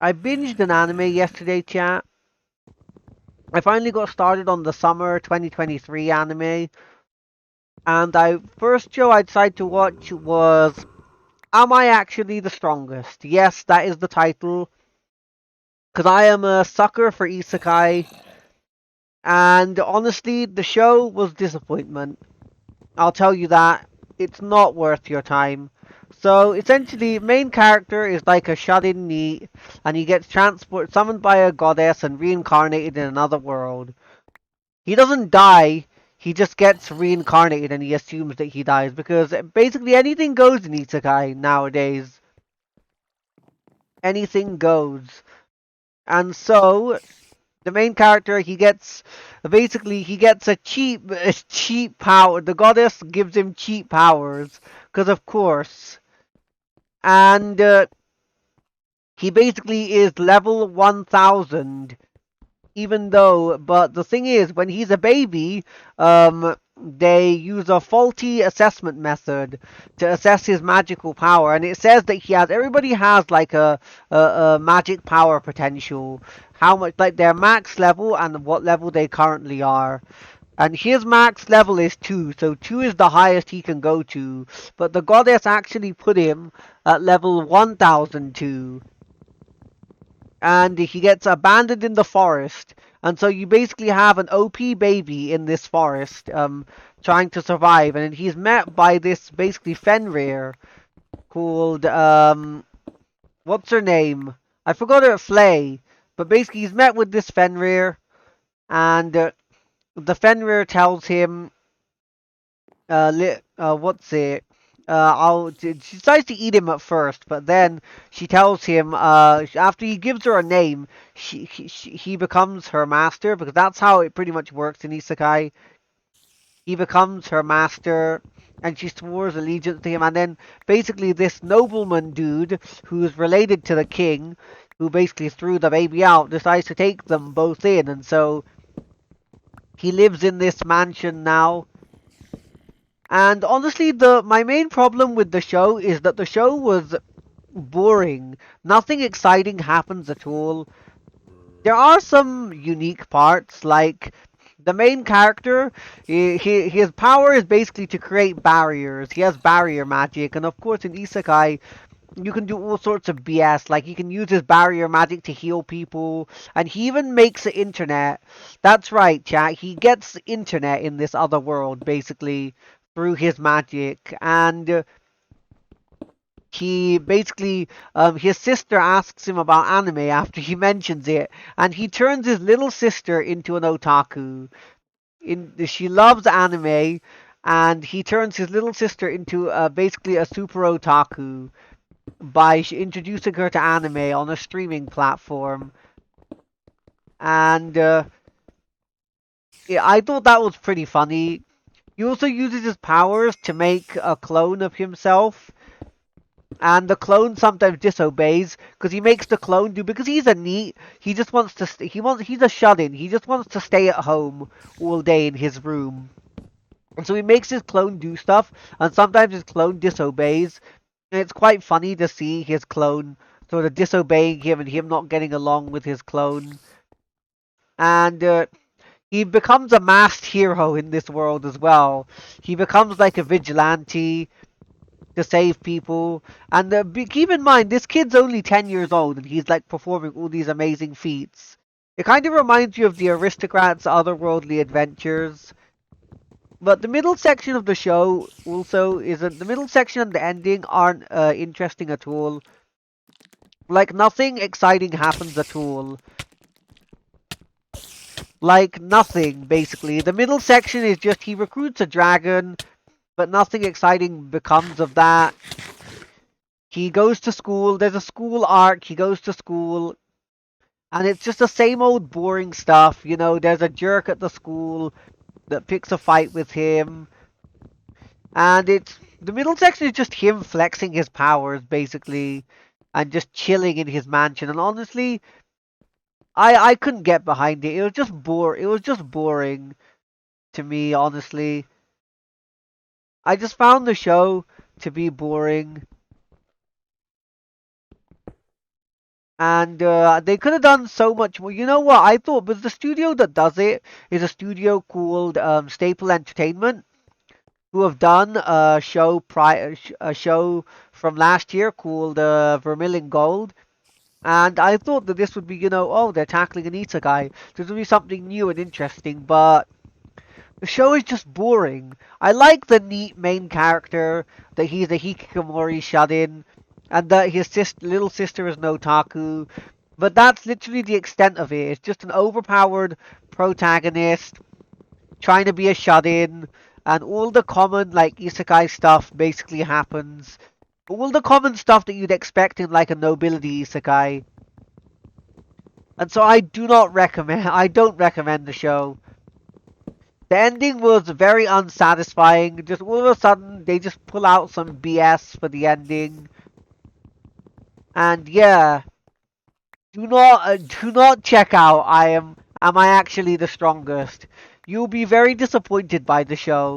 I binged an anime yesterday, chat. I finally got started on the summer 2023 anime, and I first show I decided to watch was Am I Actually the Strongest? Yes, that is the title, because I am a sucker for isekai, and honestly, the show was disappointment. I'll tell you that. It's not worth your time. So essentially, main character is like a shut-in NEET, and he gets summoned by a goddess and reincarnated in another world. He doesn't die. He just gets reincarnated, and he assumes that he dies because basically anything goes in isekai nowadays. Anything goes, and so the main character he gets a cheap power. The goddess gives him cheap powers because of course, and he basically is level 1000 even though, but the thing is, when he's a baby, they use a faulty assessment method to assess his magical power, and it says that everybody has like a magic power potential, how much, like their max level and what level they currently are. And his max level is 2, so 2 is the highest he can go to, but the goddess actually put him at level 1002 and he gets abandoned in the forest. And so you basically have an OP baby in this forest, trying to survive, and he's met by this basically Fenrir called what's her name? I forgot her Flay, but basically he's met with this Fenrir, and the Fenrir tells him what's it? She decides to eat him at first, but then she tells him, after he gives her a name, he becomes her master, because that's how it pretty much works in Isekai. He becomes her master, and she swears allegiance to him, and then basically this nobleman dude, who's related to the king, who basically threw the baby out, decides to take them both in, and so he lives in this mansion now. And honestly, the my main problem with the show is that the show was boring. Nothing exciting happens at all. There are some unique parts, like the main character. His power is basically to create barriers. He has barrier magic, and of course, in Isekai, you can do all sorts of BS. Like he can use his barrier magic to heal people, and he even makes the internet. That's right, chat. He gets the internet in this other world, basically through his magic, and he basically his sister asks him about anime after he mentions it, and he turns his little sister into an otaku. She loves anime, and he turns his little sister into basically a super otaku by introducing her to anime on a streaming platform. And yeah, I thought that was pretty funny. He also uses his powers to make a clone of himself, and the clone sometimes disobeys because he makes the clone do, because he's a NEET. He just wants to he's a shut-in. He just wants to stay at home all day in his room. And so he makes his clone do stuff, and sometimes his clone disobeys. And it's quite funny to see his clone sort of disobeying him and him not getting along with his clone. And he becomes a masked hero in this world as well. He becomes like a vigilante to save people. And keep in mind, this kid's only 10 years old and he's like performing all these amazing feats. It kind of reminds you of the aristocrats' otherworldly adventures. But the middle section of the show also isn't. The middle section and the ending aren't interesting at all. Like, nothing exciting happens at all. Like, nothing, basically. The middle section is just he recruits a dragon, but nothing exciting becomes of that. He goes to school, there's a school arc, he goes to school, and it's just the same old boring stuff. You know, there's a jerk at the school that picks a fight with him, and it's the middle section is just him flexing his powers, basically, and just chilling in his mansion. And honestly, I couldn't get behind it. It was just boring to me, honestly. I just found the show to be boring. And they could have done so much more. You know what? I thought was the studio that does it is a studio called Staple Entertainment, who have done a show from last year called Vermilion Gold. And I thought that this would be, oh, they're tackling an isekai. This would be something new and interesting, but the show is just boring. I like the neat main character, that he's a hikikomori shut-in, and that his little sister is an otaku, but that's literally the extent of it. It's just an overpowered protagonist trying to be a shut-in, and all the common, like, isekai stuff basically happens. All the common stuff that you'd expect in, like, a nobility isekai. And so I don't recommend the show. The ending was very unsatisfying. Just all of a sudden, they just pull out some BS for the ending. And yeah, do not check out Am I Actually the Strongest? You'll be very disappointed by the show.